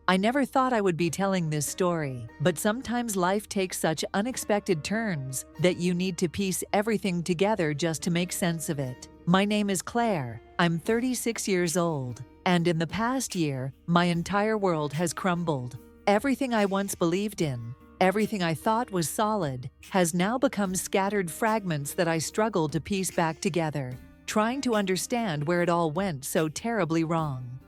I never thought I would be telling this story, but sometimes life takes such unexpected turns that you need to piece everything together just to make sense of it. My name is Claire. I'm 36 years old, and in the past year, my entire world has crumbled. Everything I once believed in, everything I thought was solid, has now become scattered fragments that I struggle to piece back together, trying to understand where it all went so terribly wrong.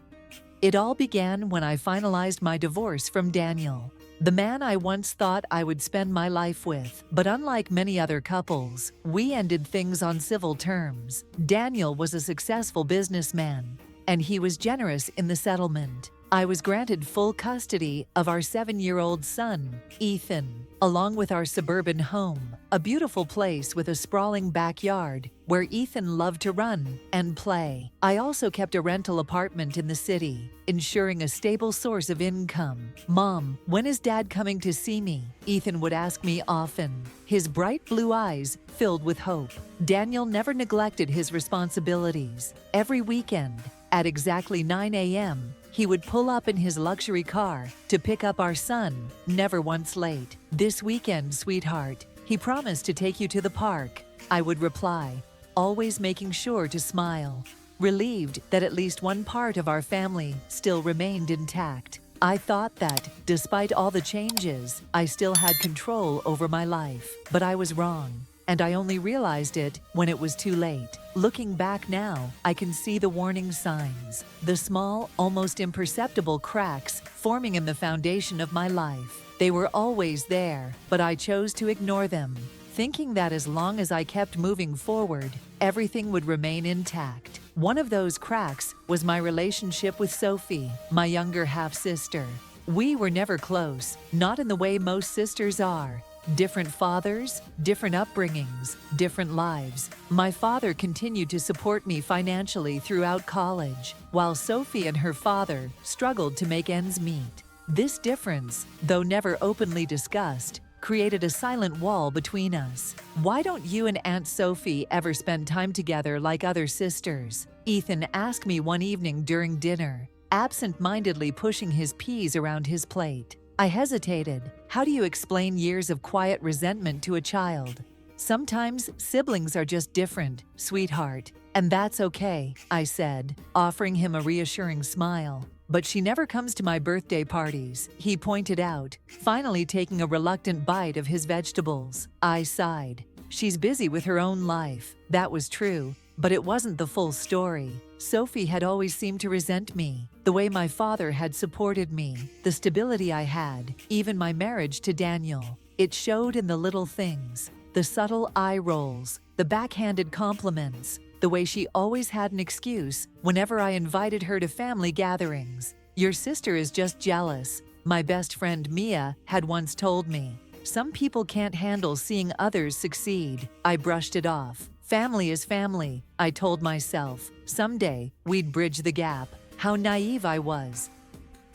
It all began when I finalized my divorce from Daniel, the man I once thought I would spend my life with. But unlike many other couples, we ended things on civil terms. Daniel was a successful businessman, and he was generous in the settlement. I was granted full custody of our 7-year-old son, Ethan, along with our suburban home, a beautiful place with a sprawling backyard where Ethan loved to run and play. I also kept a rental apartment in the city, ensuring a stable source of income. "Mom, when is Dad coming to see me?" Ethan would ask me often, his bright blue eyes filled with hope. Daniel never neglected his responsibilities. Every weekend, at exactly 9 a.m., he would pull up in his luxury car to pick up our son, never once late. "This weekend, sweetheart, he promised to take you to the park," I would reply, always making sure to smile, relieved that at least one part of our family still remained intact. I thought that, despite all the changes, I still had control over my life. But I was wrong, and I only realized it when it was too late. Looking back now, I can see the warning signs, the small, almost imperceptible cracks forming in the foundation of my life. They were always there, but I chose to ignore them, thinking that as long as I kept moving forward, everything would remain intact. One of those cracks was my relationship with Sophie, my younger half-sister. We were never close, not in the way most sisters are. Different fathers, different upbringings, different lives. My father continued to support me financially throughout college, while Sophie and her father struggled to make ends meet. This difference, though never openly discussed, created a silent wall between us. "Why don't you and Aunt Sophie ever spend time together like other sisters?" Ethan asked me one evening during dinner, absent-mindedly pushing his peas around his plate. I hesitated. How do you explain years of quiet resentment to a child? "Sometimes siblings are just different, sweetheart, and that's okay," I said, offering him a reassuring smile. "But she never comes to my birthday parties," he pointed out, finally taking a reluctant bite of his vegetables. I sighed. She's busy with her own life. That was true, but it wasn't the full story. Sophie had always seemed to resent me, the way my father had supported me, the stability I had, even my marriage to Daniel. It showed in the little things, the subtle eye rolls, the backhanded compliments, the way she always had an excuse whenever I invited her to family gatherings. "Your sister is just jealous," my best friend Mia had once told me. "Some people can't handle seeing others succeed." I brushed it off. Family is family, I told myself. Someday, we'd bridge the gap. How naive I was.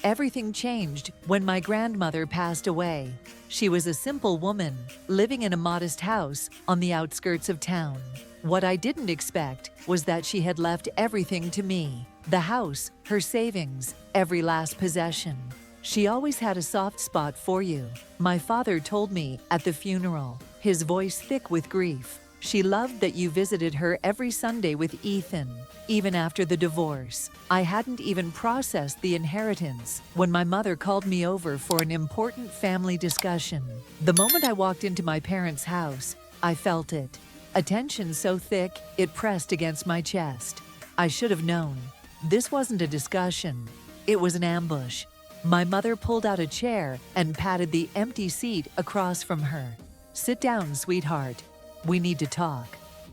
Everything changed when my grandmother passed away. She was a simple woman, living in a modest house on the outskirts of town. What I didn't expect was that she had left everything to me. The house, her savings, every last possession. "She always had a soft spot for you," my father told me at the funeral, his voice thick with grief. "She loved that you visited her every Sunday with Ethan, even after the divorce." I hadn't even processed the inheritance when my mother called me over for an important family discussion. The moment I walked into my parents' house, I felt it. A tension so thick, it pressed against my chest. I should have known. This wasn't a discussion. It was an ambush. My mother pulled out a chair and patted the empty seat across from her. "Sit down, sweetheart. We need to talk."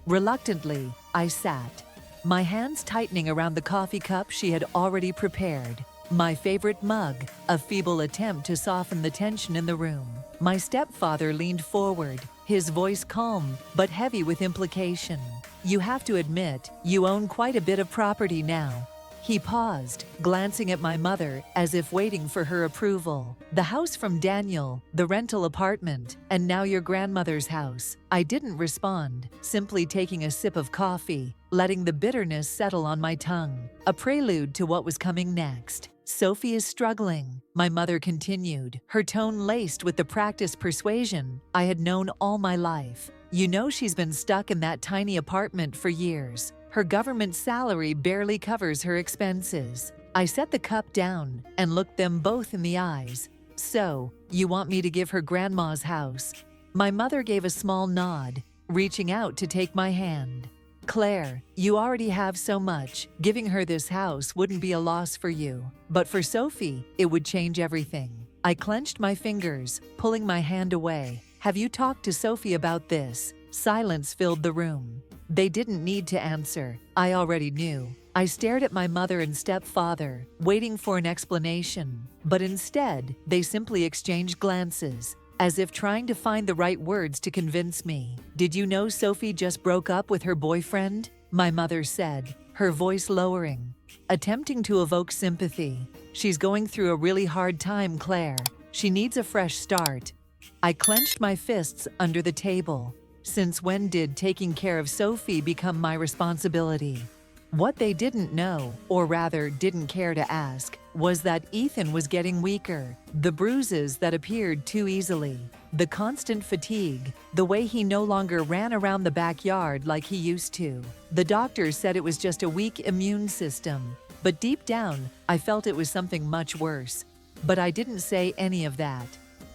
Reluctantly, I sat, my hands tightening around the coffee cup she had already prepared. My favorite mug, a feeble attempt to soften the tension in the room. My stepfather leaned forward, his voice calm but heavy with implication. "You have to admit, you own quite a bit of property now." He paused, glancing at my mother as if waiting for her approval. "The house from Daniel, the rental apartment, and now your grandmother's house." I didn't respond, simply taking a sip of coffee, letting the bitterness settle on my tongue, a prelude to what was coming next. Sophie is struggling, my mother continued, her tone laced with the practiced persuasion I had known all my life. You know she's been stuck in that tiny apartment for years. Her government salary barely covers her expenses. I set the cup down and looked them both in the eyes. So, you want me to give her grandma's house? My mother gave a small nod, reaching out to take my hand. Claire, you already have so much. Giving her this house wouldn't be a loss for you. But for Sophie, it would change everything. I clenched my fingers, pulling my hand away. Have you talked to Sophie about this? Silence filled the room. They didn't need to answer. I already knew. I stared at my mother and stepfather, waiting for an explanation. But instead, they simply exchanged glances, as if trying to find the right words to convince me. Did you know Sophie just broke up with her boyfriend? My mother said, her voice lowering, attempting to evoke sympathy. She's going through a really hard time, Claire. She needs a fresh start. I clenched my fists under the table. Since when did taking care of Sophie become my responsibility? What they didn't know, or rather didn't care to ask, was that Ethan was getting weaker. The bruises that appeared too easily, the constant fatigue, the way he no longer ran around the backyard like he used to. The doctors said it was just a weak immune system, but deep down, I felt it was something much worse. But I didn't say any of that.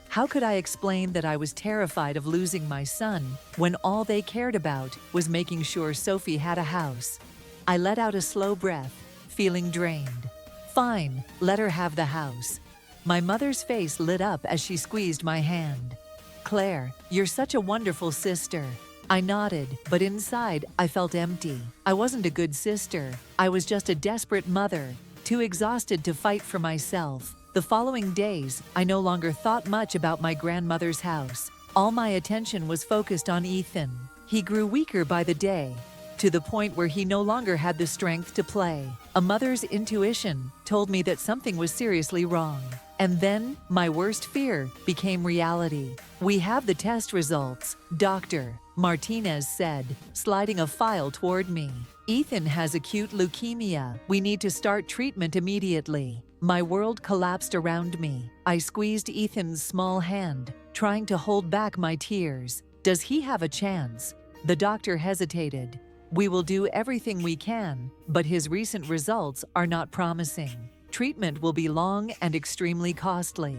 How could I explain that I was terrified of losing my son when all they cared about was making sure Sophie had a house? I let out a slow breath, feeling drained. Fine, let her have the house. My mother's face lit up as she squeezed my hand. Claire, you're such a wonderful sister. I nodded, but inside I felt empty. I wasn't a good sister. I was just a desperate mother, too exhausted to fight for myself. The following days, I no longer thought much about my grandmother's house. All my attention was focused on Ethan. He grew weaker by the day, to the point where he no longer had the strength to play. A mother's intuition told me that something was seriously wrong. And then, my worst fear became reality. We have the test results, Dr. Martinez said, sliding a file toward me. Ethan has acute leukemia. We need to start treatment immediately. My world collapsed around me. I squeezed Ethan's small hand, trying to hold back my tears. Does he have a chance? The doctor hesitated. We will do everything we can, but his recent results are not promising. Treatment will be long and extremely costly.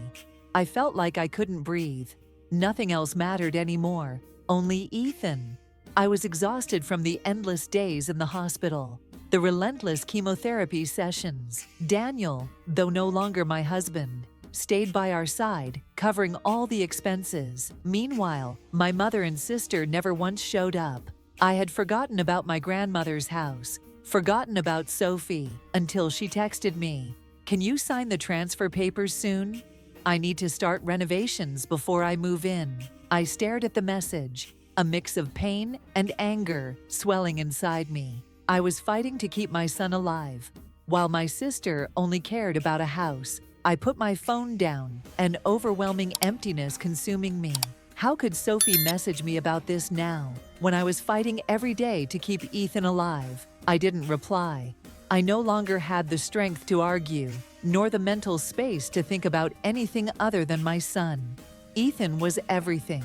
I felt like I couldn't breathe. Nothing else mattered anymore, only Ethan. I was exhausted from the endless days in the hospital, the relentless chemotherapy sessions. Daniel, though no longer my husband, stayed by our side, covering all the expenses. Meanwhile, my mother and sister never once showed up. I had forgotten about my grandmother's house, forgotten about Sophie, until she texted me. Can you sign the transfer papers soon? I need to start renovations before I move in. I stared at the message, a mix of pain and anger swelling inside me. I was fighting to keep my son alive, while my sister only cared about a house. I put my phone down, an overwhelming emptiness consuming me. How could Sophie message me about this now, when I was fighting every day to keep Ethan alive? I didn't reply. I no longer had the strength to argue, nor the mental space to think about anything other than my son. Ethan was everything.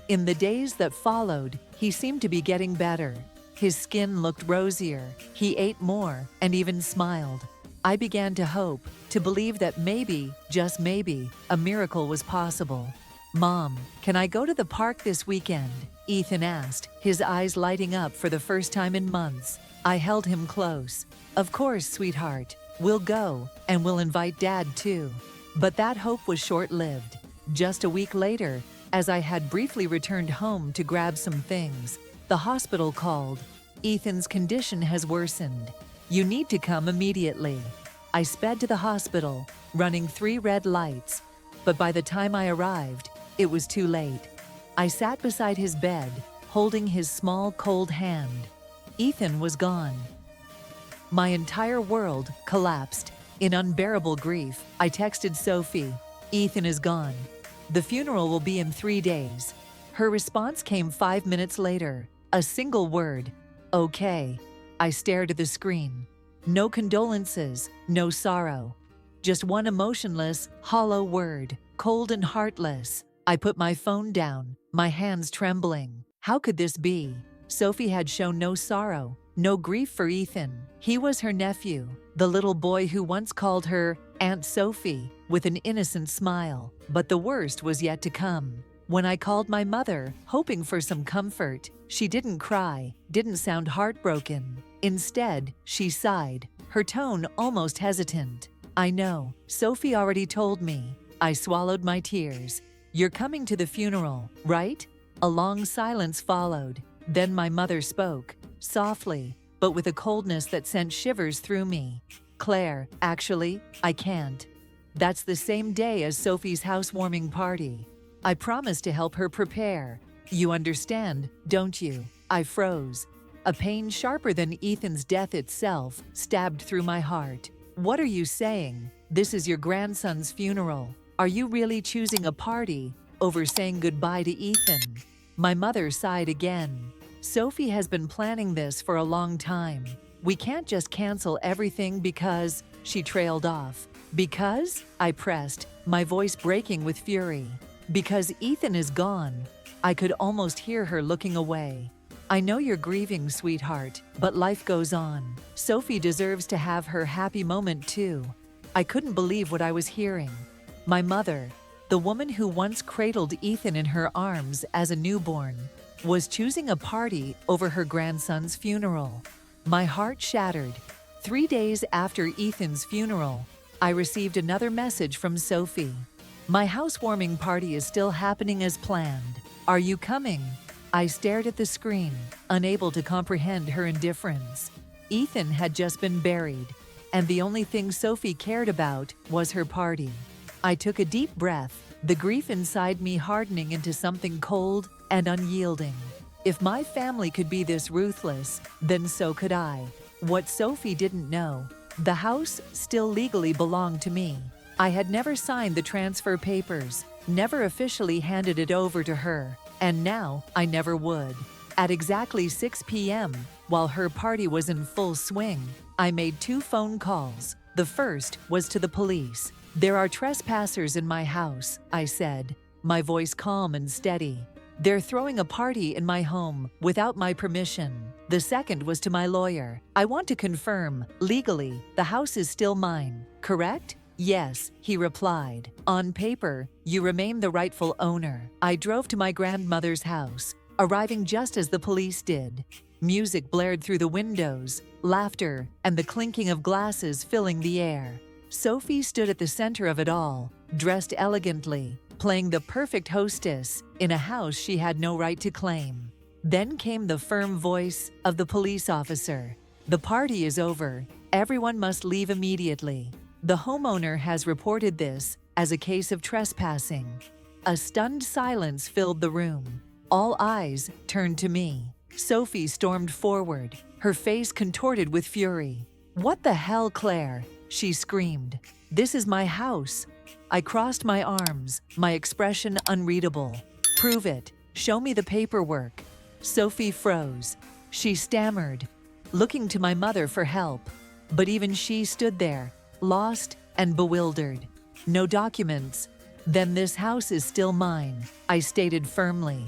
In the days that followed, he seemed to be getting better. His skin looked rosier, he ate more, and even smiled. I began to hope, to believe that maybe, just maybe, a miracle was possible. Mom, can I go to the park this weekend? Ethan asked, his eyes lighting up for the first time in months. I held him close. Of course, sweetheart. We'll go, and we'll invite Dad too. But that hope was short-lived. Just a week later, as I had briefly returned home to grab some things, the hospital called. Ethan's condition has worsened. You need to come immediately. I sped to the hospital, running 3 red lights. But by the time I arrived, it was too late. I sat beside his bed, holding his small, cold hand. Ethan was gone. My entire world collapsed. In unbearable grief, I texted Sophie, "Ethan is gone. The funeral will be in 3 days." Her response came 5 minutes later. A single word, "Okay." I stared at the screen. No condolences, no sorrow. just one emotionless, hollow word, cold and heartless. I put my phone down, my hands trembling. How could this be? Sophie had shown no sorrow, no grief for Ethan. He was her nephew, the little boy who once called her Aunt Sophie with an innocent smile. But the worst was yet to come. When I called my mother, hoping for some comfort, she didn't cry, didn't sound heartbroken. Instead, she sighed, her tone almost hesitant. I know, Sophie already told me. I swallowed my tears. You're coming to the funeral, right? A long silence followed. Then my mother spoke, softly, but with a coldness that sent shivers through me. Claire, actually, I can't. That's the same day as Sophie's housewarming party. I promised to help her prepare. You understand, don't you? I froze. A pain sharper than Ethan's death itself stabbed through my heart. What are you saying? This is your grandson's funeral. Are you really choosing a party over saying goodbye to Ethan? My mother sighed again. Sophie has been planning this for a long time. We can't just cancel everything because, she trailed off. Because? I pressed, my voice breaking with fury. Because Ethan is gone. I could almost hear her looking away. I know you're grieving, sweetheart, but life goes on. Sophie deserves to have her happy moment too. I couldn't believe what I was hearing. My mother, the woman who once cradled Ethan in her arms as a newborn, was choosing a party over her grandson's funeral. My heart shattered. 3 days after Ethan's funeral, I received another message from Sophie. My housewarming party is still happening as planned. Are you coming? I stared at the screen, unable to comprehend her indifference. Ethan had just been buried, and the only thing Sophie cared about was her party. I took a deep breath, the grief inside me hardening into something cold and unyielding. If my family could be this ruthless, then so could I. What Sophie didn't know, the house still legally belonged to me. I had never signed the transfer papers, never officially handed it over to her, and now I never would. At exactly 6 p.m., while her party was in full swing, I made 2 phone calls. The first was to the police. There are trespassers in my house, I said, my voice calm and steady. They're throwing a party in my home without my permission. The second was to my lawyer. I want to confirm, legally, the house is still mine, correct? Yes, he replied. On paper, you remain the rightful owner. I drove to my grandmother's house, arriving just as the police did. Music blared through the windows, laughter, and the clinking of glasses filling the air. Sophie stood at the center of it all, dressed elegantly, playing the perfect hostess in a house she had no right to claim. Then came the firm voice of the police officer. The party is over. Everyone must leave immediately. The homeowner has reported this as a case of trespassing. A stunned silence filled the room. All eyes turned to me. Sophie stormed forward, her face contorted with fury. "What the hell, Claire?" she screamed. "This is my house." I crossed my arms, my expression unreadable. "Prove it. Show me the paperwork." Sophie froze. She stammered, looking to my mother for help. But even she stood there, lost and bewildered. "No documents. Then this house is still mine," I stated firmly.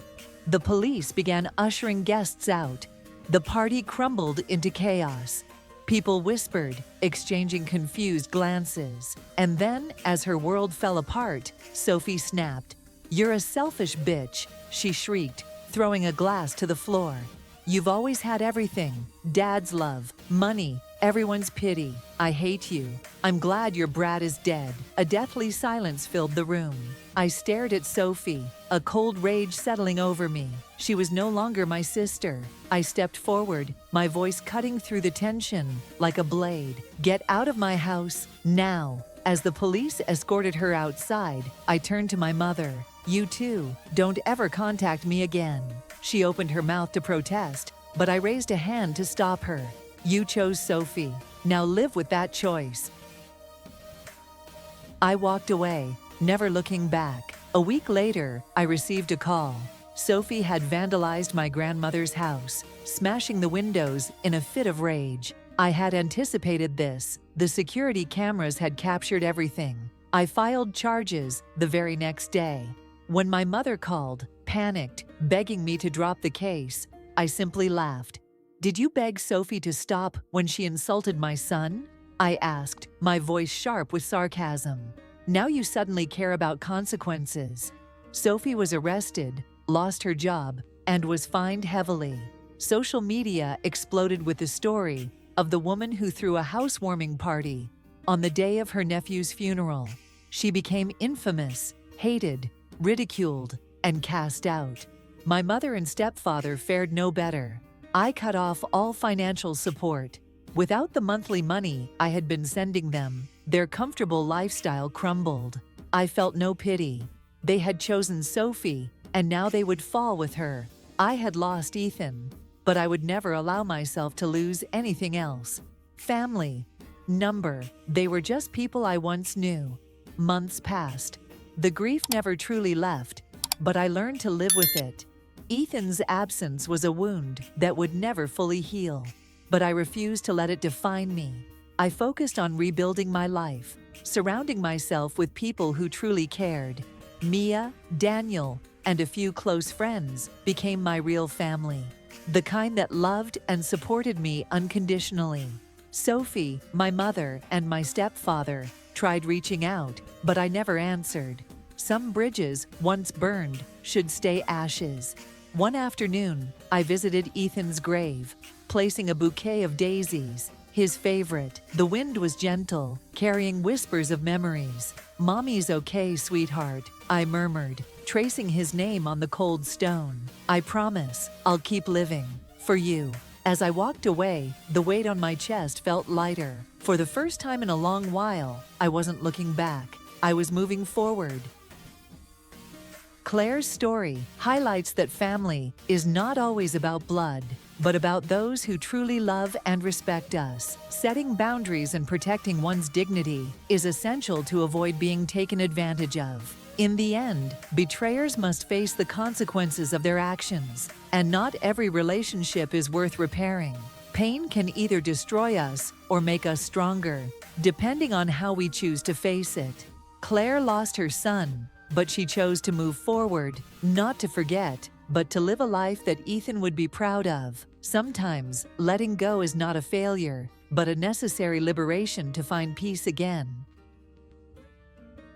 The police began ushering guests out. The party crumbled into chaos. People whispered, exchanging confused glances. And then, as her world fell apart, Sophie snapped. "You're a selfish bitch," she shrieked, throwing a glass to the floor. "You've always had everything. Dad's love, money, everyone's pity. I hate you. I'm glad your brat is dead." A deathly silence filled the room. I stared at Sophie, a cold rage settling over me. She was no longer my sister. I stepped forward, my voice cutting through the tension like a blade. "Get out of my house, now." As the police escorted her outside, I turned to my mother. "You too, don't ever contact me again." She opened her mouth to protest, but I raised a hand to stop her. "You chose Sophie. Now live with that choice." I walked away, never looking back. A week later, I received a call. Sophie had vandalized my grandmother's house, smashing the windows in a fit of rage. I had anticipated this. The security cameras had captured everything. I filed charges the very next day. When my mother called, panicked, begging me to drop the case, I simply laughed. "Did you beg Sophie to stop when she insulted my son?" I asked, my voice sharp with sarcasm. "Now you suddenly care about consequences." Sophie was arrested, lost her job, and was fined heavily. Social media exploded with the story of the woman who threw a housewarming party on the day of her nephew's funeral. She became infamous, hated, ridiculed, and cast out. My mother and stepfather fared no better. I cut off all financial support. Without the monthly money I had been sending them, their comfortable lifestyle crumbled. I felt no pity. They had chosen Sophie, and now they would fall with her. I had lost Ethan, but I would never allow myself to lose anything else. Family, number, they were just people I once knew. Months passed. The grief never truly left, but I learned to live with it. Ethan's absence was a wound that would never fully heal, but I refused to let it define me. I focused on rebuilding my life, surrounding myself with people who truly cared. Mia, Daniel, and a few close friends became my real family, the kind that loved and supported me unconditionally. Sophie, my mother, and my stepfather tried reaching out, but I never answered. Some bridges, once burned, should stay ashes. One afternoon, I visited Ethan's grave, placing a bouquet of daisies, his favorite. The wind was gentle, carrying whispers of memories. "Mommy's okay, sweetheart," I murmured, tracing his name on the cold stone. "I promise, I'll keep living. For you." As I walked away, the weight on my chest felt lighter. For the first time in a long while, I wasn't looking back. I was moving forward. Claire's story highlights that family is not always about blood, but about those who truly love and respect us. Setting boundaries and protecting one's dignity is essential to avoid being taken advantage of. In the end, betrayers must face the consequences of their actions, and not every relationship is worth repairing. Pain can either destroy us or make us stronger, depending on how we choose to face it. Claire lost her son, but she chose to move forward, not to forget, but to live a life that Ethan would be proud of. Sometimes, letting go is not a failure, but a necessary liberation to find peace again.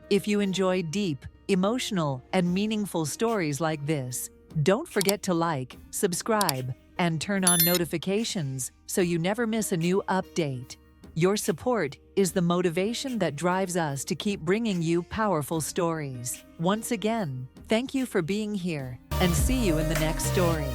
If you enjoy deep, emotional, and meaningful stories like this, don't forget to like, subscribe, and turn on notifications so you never miss a new update. Your support is the motivation that drives us to keep bringing you powerful stories. Once again, thank you for being here, and see you in the next story.